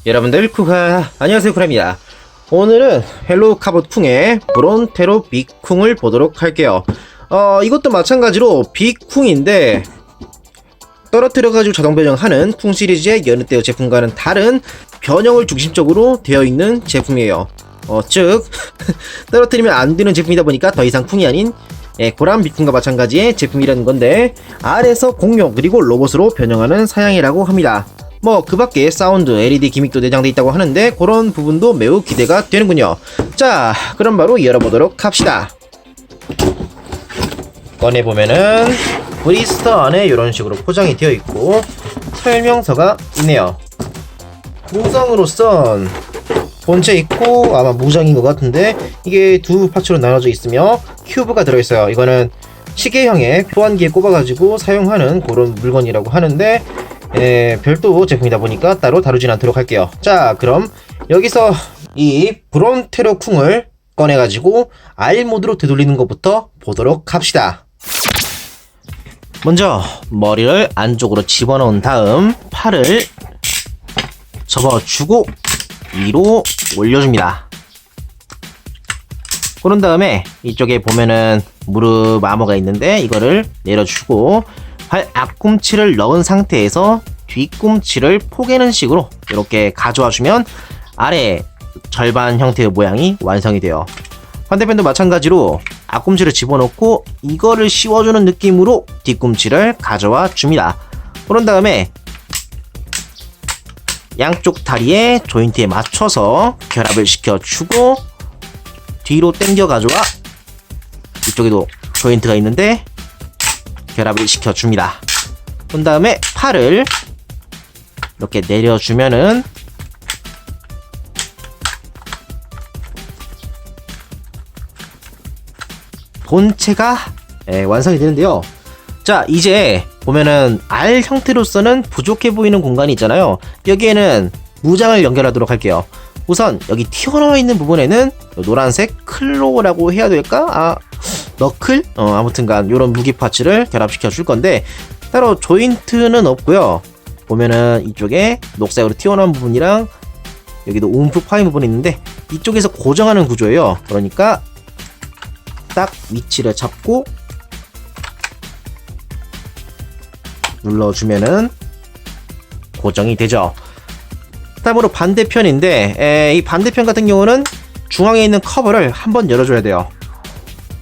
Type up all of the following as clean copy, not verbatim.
여러분들 안녕하세요, 쿠라입니다. 오늘은 헬로 카봇쿵의 브론테로 빅쿵을 보도록 할게요. 이것도 마찬가지로 빅쿵인데 떨어뜨려가지고 자동 변형하는 쿵 시리즈의 여느 때의 제품과는 다른 변형을 중심적으로 되어 있는 제품이에요. 즉 떨어뜨리면 안 되는 제품이다 보니까 더 이상 쿵이 아닌 고란 빅쿵과 마찬가지의 제품이라는 건데, R에서 공룡 그리고 로봇으로 변형하는 사양이라고 합니다. 그 밖에 사운드, LED 기믹도 내장되어 있다고 하는데 그런 부분도 매우 기대가 되는군요. 자, 그럼 바로 열어보도록 합시다. 꺼내보면은 브리스터 안에 이런 식으로 포장이 되어 있고 설명서가 있네요. 구성으로선 본체 있고 아마 무장인 것 같은데 이게 두 파츠로 나눠져 있으며 큐브가 들어있어요. 이거는 시계형의 교환기에 꼽아가지고 사용하는 그런 물건이라고 하는데 별도 제품이다 보니까 따로 다루진 않도록 할게요. 자, 그럼 여기서 이 브론테로 쿵을 꺼내가지고 R 모드로 되돌리는 것부터 보도록 합시다. 먼저 머리를 안쪽으로 집어넣은 다음 팔을 접어주고 위로 올려줍니다. 그런 다음에 이쪽에 보면은 무릎 아머가 있는데 이거를 내려주고 발 앞꿈치를 넣은 상태에서 뒤꿈치를 포개는 식으로 이렇게 가져와 주면 아래 절반 형태의 모양이 완성이 돼요. 반대편도 마찬가지로 앞꿈치를 집어넣고 이거를 씌워주는 느낌으로 뒤꿈치를 가져와 줍니다. 그런 다음에 양쪽 다리에 조인트에 맞춰서 결합을 시켜주고 뒤로 당겨 가져와 이쪽에도 조인트가 있는데 결합을 시켜줍니다. 그런 다음에 팔을 이렇게 내려주면은 본체가 완성이 되는데요. 자, 이제 보면은 R 형태로서는 부족해 보이는 공간이 있잖아요. 여기에는 무장을 연결하도록 할게요. 우선 여기 튀어나와 있는 부분에는 노란색 클로라고 해야 될까? 너클? 아무튼간 요런 무기 파츠를 결합시켜 줄 건데 따로 조인트는 없고요. 보면은 이쪽에 녹색으로 튀어나온 부분이랑 여기도 움프 파인 부분이 있는데 이쪽에서 고정하는 구조예요. 그러니까 딱 위치를 잡고 눌러주면은 고정이 되죠. 다음으로 반대편인데 이 반대편 같은 경우는 중앙에 있는 커버를 한번 열어줘야 돼요.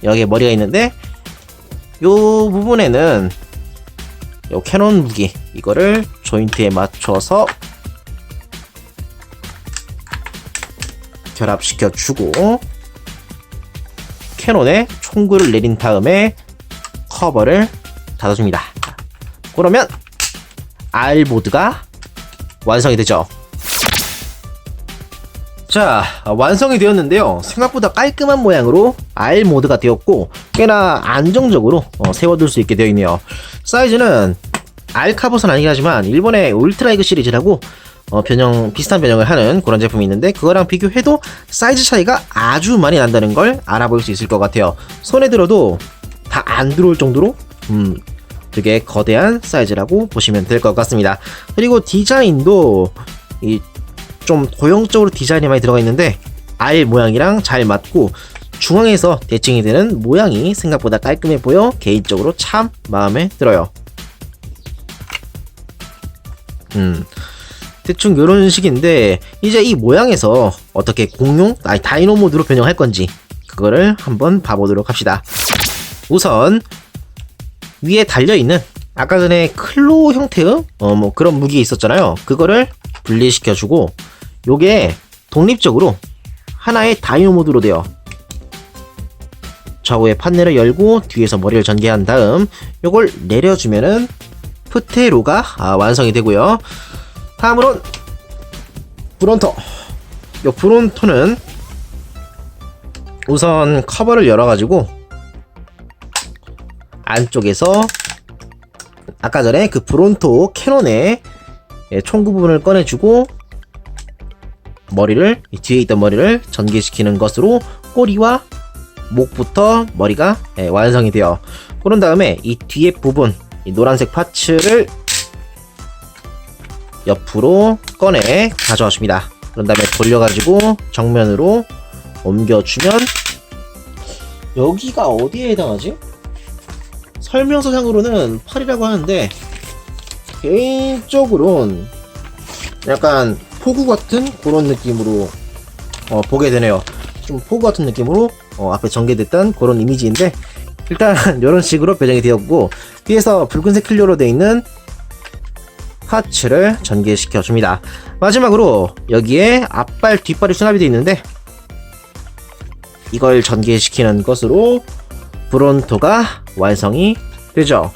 여기에 머리가 있는데 요 부분에는 요 캐논 무기 이거를 조인트에 맞춰서 결합시켜 주고 캐논에 총구를 내린 다음에 커버를 닫아줍니다. 그러면 R 모드가 완성이 되죠. 자, 완성이 되었는데요. 생각보다 깔끔한 모양으로 R 모드가 되었고 꽤나 안정적으로 세워둘 수 있게 되어 있네요. 사이즈는 R 카봇은 아니긴 하지만 일본의 울트라 이그 시리즈라고 비슷한 변형을 하는 그런 제품이 있는데 그거랑 비교해도 사이즈 차이가 아주 많이 난다는 걸 알아볼 수 있을 것 같아요. 손에 들어도 다 안 들어올 정도로 되게 거대한 사이즈라고 보시면 될 것 같습니다. 그리고 디자인도 좀 도형적으로 디자인이 많이 들어가 있는데 R 모양이랑 잘 맞고 중앙에서 대칭이 되는 모양이 생각보다 깔끔해 보여 개인적으로 참 마음에 들어요. 대충 이런 식인데 이제 이 모양에서 어떻게 공룡, 다이노 모드로 변형할 건지 그거를 한번 봐보도록 합시다. 우선 위에 달려있는 아까 전에 클로 형태의 그런 무기 있었잖아요. 그거를 분리시켜주고 요게 독립적으로 하나의 다이노 모드로 돼요. 좌우의 판넬을 열고 뒤에서 머리를 전개한 다음 요걸 내려주면은 프테로가 완성이 되고요. 다음으론 브론토. 요 브론토는 우선 커버를 열어가지고 안쪽에서 아까 전에 그 브론토 캐논의 총구 부분을 꺼내주고 머리를 뒤에 있던 머리를 전개시키는 것으로 꼬리와 목부터 머리가 완성이 돼요. 그런 다음에 이 뒤에 부분 이 노란색 파츠를 옆으로 꺼내 가져와 줍니다. 그런 다음에 돌려가지고 정면으로 옮겨주면, 여기가 어디에 해당하지? 설명서상으로는 팔이라고 하는데 개인적으로는 약간 포구 같은 그런 느낌으로 보게 되네요. 좀 포구 같은 느낌으로 앞에 전개됐던 그런 이미지인데, 일단 이런 식으로 배정이 되었고, 뒤에서 붉은색 클리어로 되어 있는 파츠를 전개시켜 줍니다. 마지막으로 여기에 앞발 뒷발이 수납이 되어 있는데, 이걸 전개시키는 것으로 브론토가 완성이 되죠.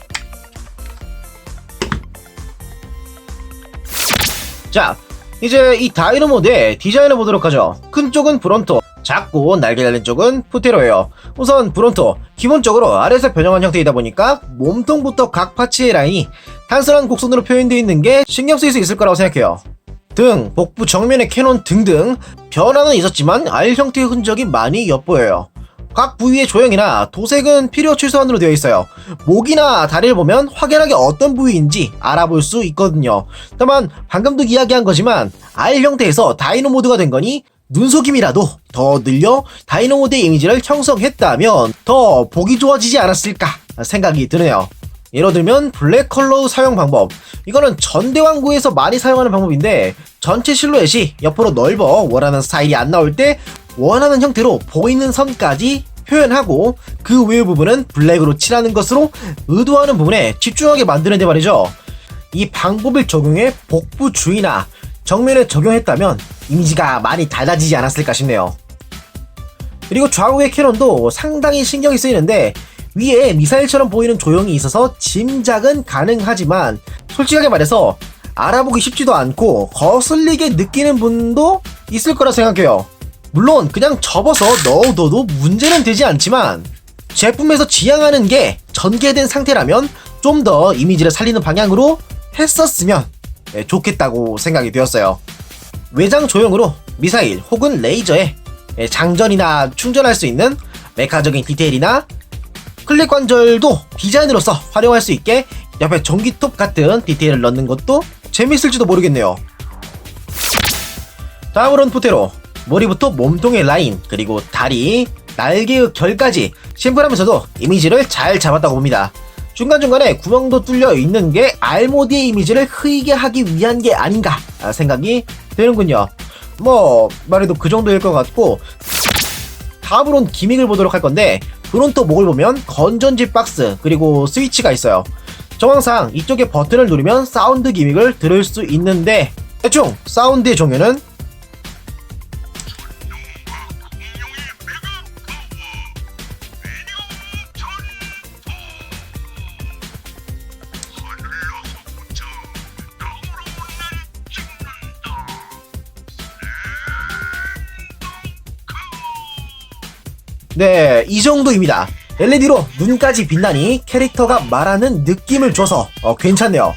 자, 이제 이 다이노 모드의 디자인을 보도록 하죠. 큰 쪽은 브론토, 작고 날개 달린 쪽은 푸테로예요. 우선 브론토, 기본적으로 아래색 변형한 형태이다 보니까 몸통부터 각 파츠의 라인이 단순한 곡선으로 표현되어 있는 게 신경 쓰일 수 있을 거라고 생각해요. 등, 복부 정면의 캐논 등등 변화는 있었지만 알 형태의 흔적이 많이 엿보여요. 각 부위의 조형이나 도색은 필요 최소한으로 되어 있어요. 목이나 다리를 보면 확연하게 어떤 부위인지 알아볼 수 있거든요. 다만 방금도 이야기한 거지만 알 형태에서 다이노 모드가 된 거니 눈속임이라도 더 늘려 다이노 모드의 이미지를 형성했다면 더 보기 좋아지지 않았을까 생각이 드네요. 예를 들면 블랙 컬러 사용 방법, 이거는 전대왕구에서 많이 사용하는 방법인데, 전체 실루엣이 옆으로 넓어 원하는 스타일이 안 나올 때 원하는 형태로 보이는 선까지 표현하고, 그 외의 부분은 블랙으로 칠하는 것으로 의도하는 부분에 집중하게 만드는데 말이죠. 이 방법을 적용해 복부 주위나 정면에 적용했다면 이미지가 많이 달라지지 않았을까 싶네요. 그리고 좌우의 캐논도 상당히 신경이 쓰이는데, 위에 미사일처럼 보이는 조형이 있어서 짐작은 가능하지만 솔직하게 말해서 알아보기 쉽지도 않고 거슬리게 느끼는 분도 있을 거라 생각해요. 물론 그냥 접어서 넣어둬도 문제는 되지 않지만, 제품에서 지향하는 게 전개된 상태라면 좀 더 이미지를 살리는 방향으로 했었으면 좋겠다고 생각이 되었어요. 외장 조형으로 미사일 혹은 레이저에 장전이나 충전할 수 있는 메카적인 디테일이나 클릭 관절도 디자인으로서 활용할 수 있게 옆에 전기톱 같은 디테일을 넣는 것도 재밌을지도 모르겠네요. 다음으로는 푸테로, 머리부터 몸통의 라인, 그리고 다리, 날개의 결까지 심플하면서도 이미지를 잘 잡았다고 봅니다. 중간중간에 구멍도 뚫려 있는 게 알모드의 이미지를 흐리게 하기 위한 게 아닌가 생각이 되는군요. 뭐 말해도 그 정도일 것 같고, 다음으로는 기믹을 보도록 할 건데, 브론토 목을 보면 건전지 박스 그리고 스위치가 있어요. 정황상 이쪽에 버튼을 누르면 사운드 기믹을 들을 수 있는데, 대충 사운드의 종류는 네, 이 정도입니다. LED로 눈까지 빛나니 캐릭터가 말하는 느낌을 줘서 괜찮네요.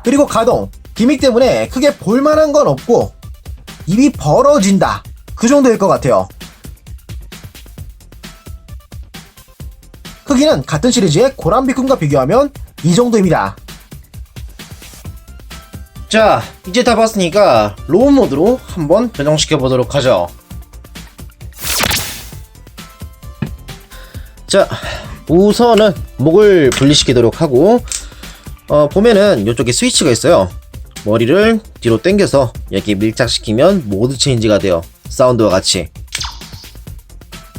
그리고 가동, 기믹 때문에 크게 볼만한 건 없고 입이 벌어진다, 그 정도일 것 같아요. 크기는 같은 시리즈의 고람비쿰과 비교하면 이 정도입니다. 자, 이제 다 봤으니까 로우 모드로 한번 변형시켜 보도록 하죠. 자, 우선은 목을 분리시키도록 하고, 보면은 이쪽에 스위치가 있어요. 머리를 뒤로 당겨서 여기 밀착시키면 모드 체인지가 돼요. 사운드와 같이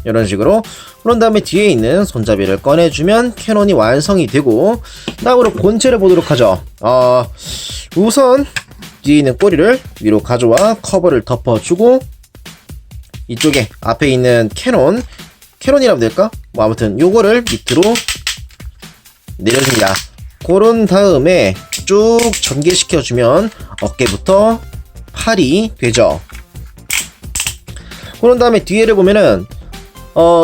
이런 식으로. 그런 다음에 뒤에 있는 손잡이를 꺼내주면 캐논이 완성이 되고, 다음으로 본체를 보도록 하죠. 우선 뒤에 있는 꼬리를 위로 가져와 커버를 덮어주고, 이쪽에 앞에 있는 캐논이라면 될까? 뭐 아무튼 요거를 밑으로 내려줍니다. 그런 다음에 쭉 전개시켜주면 어깨부터 팔이 되죠. 그런 다음에 뒤에를 보면은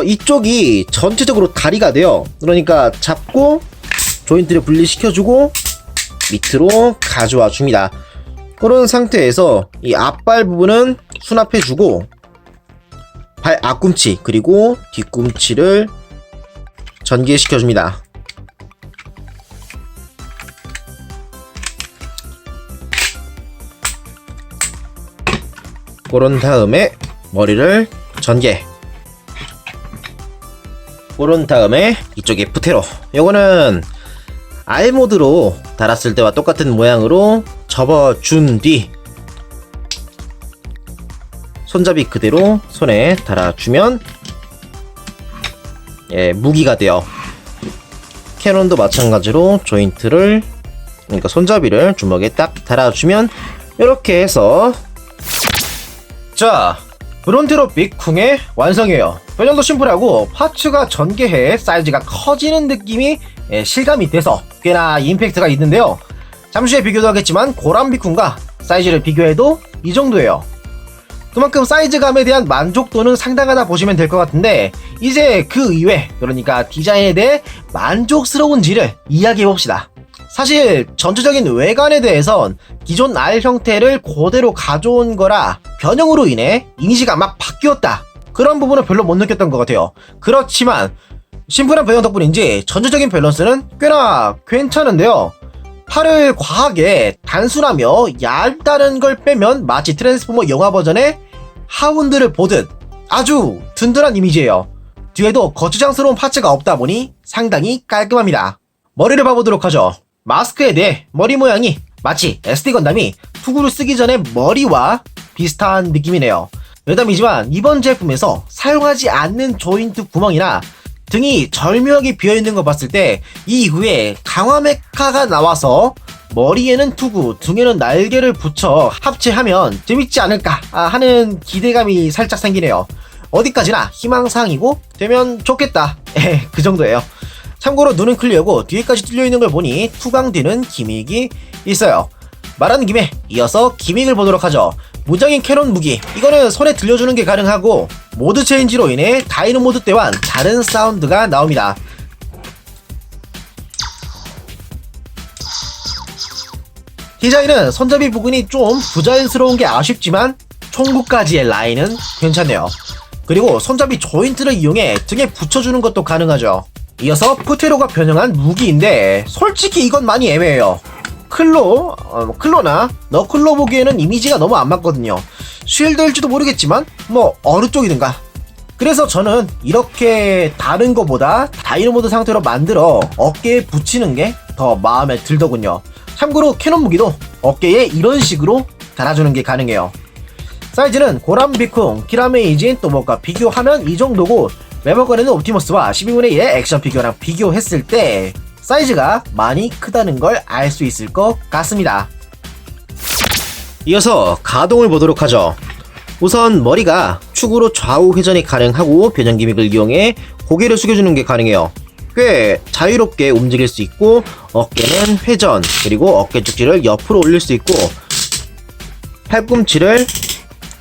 이쪽이 전체적으로 다리가 돼요. 그러니까 잡고 조인트를 분리시켜주고 밑으로 가져와 줍니다. 그런 상태에서 이 앞발 부분은 수납해주고, 발 앞꿈치 그리고 뒤꿈치를 전개시켜줍니다. 그런 다음에 머리를 전개. 그런 다음에 이쪽에 부테로. 요거는 R 모드로 달았을 때와 똑같은 모양으로 접어준 뒤 손잡이 그대로 손에 달아주면 무기가 돼요. 캐논도 마찬가지로 조인트를, 그러니까 손잡이를 주먹에 딱 달아주면 이렇게 해서, 자, 브론테로 빅쿵의 완성이에요. 변형도 심플하고 파츠가 전개해 사이즈가 커지는 느낌이 실감이 돼서 꽤나 임팩트가 있는데요. 잠시 후에 비교도 하겠지만 고란 빅쿵과 사이즈를 비교해도 이 정도예요. 그만큼 사이즈감에 대한 만족도는 상당하다 보시면 될 것 같은데, 이제 그 이외, 그러니까 디자인에 대해 만족스러운지를 이야기해봅시다. 사실 전체적인 외관에 대해선 기존 R 형태를 그대로 가져온 거라 변형으로 인해 이미지가 막 바뀌었다, 그런 부분은 별로 못 느꼈던 것 같아요. 그렇지만 심플한 변형 덕분인지 전체적인 밸런스는 꽤나 괜찮은데요. 팔을 과하게 단순하며 얇다는 걸 빼면 마치 트랜스포머 영화 버전의 하운드를 보듯 아주 든든한 이미지예요. 뒤에도 거추장스러운 파츠가 없다 보니 상당히 깔끔합니다. 머리를 봐보도록 하죠. 마스크에 대해 머리 모양이 마치 SD 건담이 투구를 쓰기 전에 머리와 비슷한 느낌이네요. 여담이지만 이번 제품에서 사용하지 않는 조인트 구멍이나 등이 절묘하게 비어있는 거 봤을 때 이 이후에 강화 메카가 나와서 머리에는 투구, 등에는 날개를 붙여 합체하면 재밌지 않을까 하는 기대감이 살짝 생기네요. 어디까지나 희망사항이고 되면 좋겠다, 그 정도예요. 참고로 눈은 클리어고 뒤에까지 뚫려있는 걸 보니 투광되는 기믹이 있어요. 말하는 김에 이어서 기믹을 보도록 하죠. 무장인 캐논 무기, 이거는 손에 들려주는 게 가능하고 모드 체인지로 인해 다이노 모드 때와는 다른 사운드가 나옵니다. 디자인은 손잡이 부분이 좀 부자연스러운 게 아쉽지만 총구까지의 라인은 괜찮네요. 그리고 손잡이 조인트를 이용해 등에 붙여주는 것도 가능하죠. 이어서 프테로가 변형한 무기인데 솔직히 이건 많이 애매해요. 클로나 너클로 보기에는 이미지가 너무 안 맞거든요. 쉴드일지도 모르겠지만 뭐 어느 쪽이든가. 그래서 저는 이렇게 다른 거보다 다이노 모드 상태로 만들어 어깨에 붙이는 게 더 마음에 들더군요. 참고로 캐논 무기도 어깨에 이런 식으로 달아주는 게 가능해요. 사이즈는 고란 빅쿵, 키라메이진 또뭐가 비교하면 이 정도고, 매번 꺼내는 옵티머스와 12분의 1의 액션 피규어랑 비교했을 때 사이즈가 많이 크다는 걸 알 수 있을 것 같습니다. 이어서 가동을 보도록 하죠. 우선 머리가 축으로 좌우 회전이 가능하고 변형 기믹을 이용해 고개를 숙여주는 게 가능해요. 꽤 자유롭게 움직일 수 있고, 어깨는 회전, 그리고 어깨 쪽지를 옆으로 올릴 수 있고, 팔꿈치를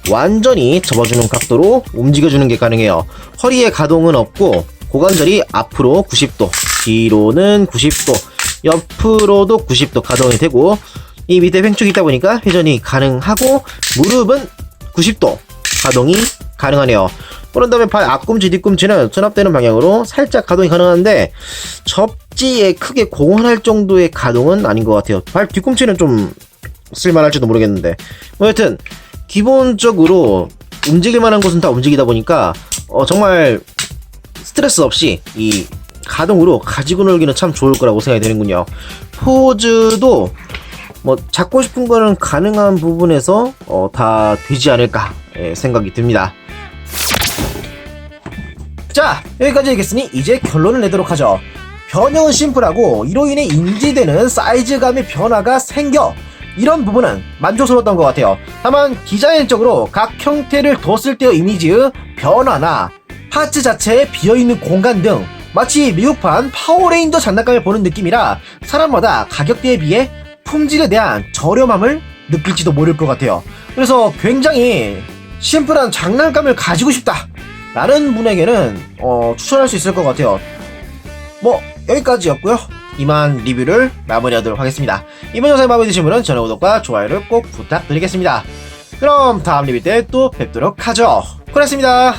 완전히 접어주는 각도로 움직여주는 게 가능해요. 허리에 가동은 없고 고관절이 앞으로 90도, 뒤로는 90도, 옆으로도 90도 가동이 되고, 이 밑에 횡축이 있다 보니까 회전이 가능하고 무릎은 90도 가동이 가능하네요. 그런 다음에 발 앞꿈치, 뒤꿈치는 수납되는 방향으로 살짝 가동이 가능한데 접지에 크게 공헌할 정도의 가동은 아닌 것 같아요. 발 뒤꿈치는 좀 쓸만할지도 모르겠는데, 뭐 여튼 기본적으로 움직일 만한 곳은 다 움직이다 보니까 정말 스트레스 없이 이 가동으로 가지고 놀기는 참 좋을 거라고 생각이 되는군요. 포즈도 뭐 잡고 싶은 거는 가능한 부분에서 다 되지 않을까 생각이 듭니다. 자, 여기까지 얘기했으니 이제 결론을 내도록 하죠. 변형은 심플하고 이로 인해 인지되는 사이즈감의 변화가 생겨 이런 부분은 만족스러웠던 것 같아요. 다만 디자인적으로 각 형태를 뒀을 때의 이미지의 변화나 파츠 자체에 비어있는 공간 등 마치 미국판 파워레인저 장난감을 보는 느낌이라 사람마다 가격대에 비해 품질에 대한 저렴함을 느낄지도 모를 것 같아요. 그래서 굉장히 심플한 장난감을 가지고 싶다 라는 분에게는 추천할 수 있을 것 같아요. 뭐 여기까지였고요. 이만 리뷰를 마무리하도록 하겠습니다. 이번 영상이 마음에 드신 분은 전화 구독과 좋아요를 꼭 부탁드리겠습니다. 그럼 다음 리뷰 때 또 뵙도록 하죠. 고맙습니다.